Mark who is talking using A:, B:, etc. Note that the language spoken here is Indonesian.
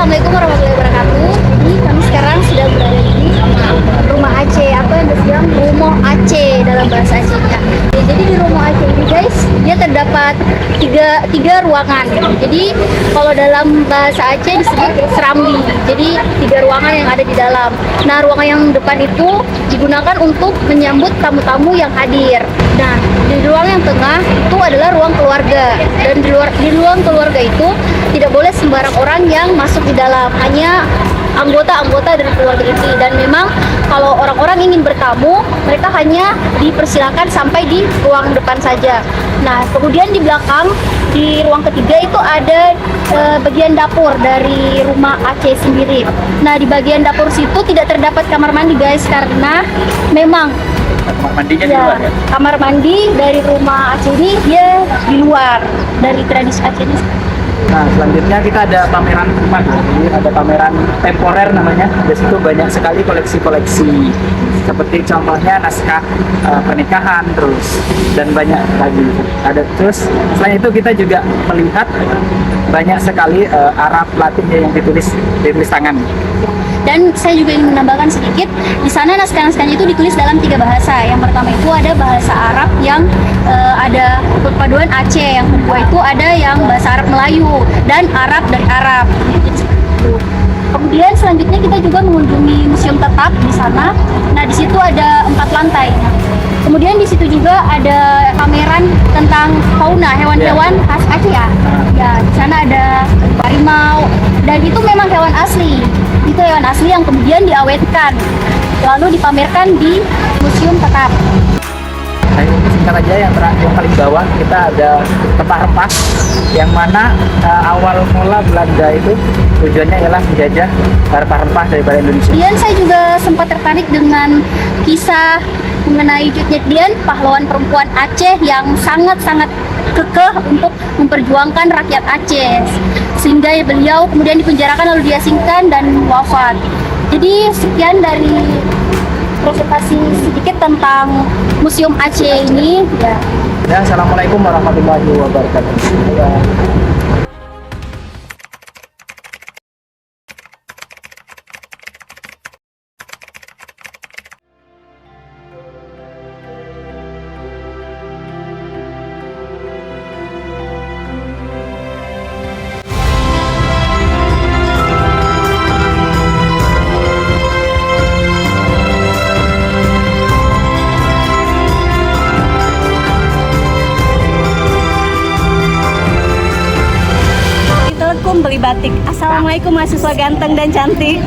A: Assalamualaikum warahmatullahi wabarakatuh. Jadi kami sekarang sudah berada di rumah Aceh atau yang disebut Rumoh Aceh dalam bahasa Acehnya. Jadi di rumah Aceh ini guys, dia terdapat tiga ruangan. Jadi kalau dalam bahasa Aceh disebut serambi. Jadi 3 ruangan yang ada di dalam. Nah, ruangan yang depan itu digunakan untuk menyambut tamu-tamu yang hadir. Nah, di ruang yang tengah itu adalah ruang keluarga. Dan di ruang keluarga itu tidak boleh sembarang orang yang masuk di dalam, hanya anggota-anggota dari keluarga inti. Dan memang kalau orang-orang ingin bertamu, mereka hanya dipersilakan sampai di ruang depan saja. Nah, kemudian di belakang, di ruang ketiga itu ada bagian dapur dari rumah Aceh sendiri. Nah, di bagian dapur situ tidak terdapat kamar mandi guys, karena memang
B: kamar mandinya di luar ya?
A: Kamar mandi dari rumah Aceh ini dia di luar dari tradisi Aceh ini.
B: Nah, selanjutnya kita ada pameran rumah. Jadi ada pameran temporer namanya. Di situ banyak sekali koleksi-koleksi. Seperti contohnya naskah pernikahan dan banyak lagi. Terus selain itu kita juga melihat banyak sekali Arab Latin yang ditulis tangan.
A: Dan saya juga ingin menambahkan sedikit, di sana naskah-naskahnya itu ditulis dalam 3 bahasa. Yang pertama itu ada bahasa Arab yang ada perpaduan Aceh, yang kedua itu ada yang bahasa Arab Melayu dan Arab dari Arab. Kemudian selanjutnya kita juga mengunjungi museum tetap di sana. Nah, di situ ada 4 lantai. Kemudian di situ juga ada pameran tentang fauna, hewan-hewan khas Aceh ya. Ya, di sana ada harimau dan itu memang hewan asli. Itu hewan asli yang kemudian diawetkan lalu dipamerkan di museum tetap.
B: Nah, ini singkat aja yang paling bawah kita ada rempah-rempah yang mana awal mula Belanda itu tujuannya ialah menjajah rempah-rempah daripada Indonesia.
A: Kemudian saya juga sempat tertarik dengan kisah mengenai Cut Nyak Dien, pahlawan perempuan Aceh yang sangat-sangat kekeh untuk memperjuangkan rakyat Aceh, sehingga beliau kemudian dipenjarakan lalu diasingkan dan wafat. Jadi sekian dari presentasi sedikit tentang Museum Aceh ini.
B: Ya, assalamualaikum warahmatullahi wabarakatuh. Ya.
C: Beli batik. Assalamualaikum mahasiswa ganteng dan cantik.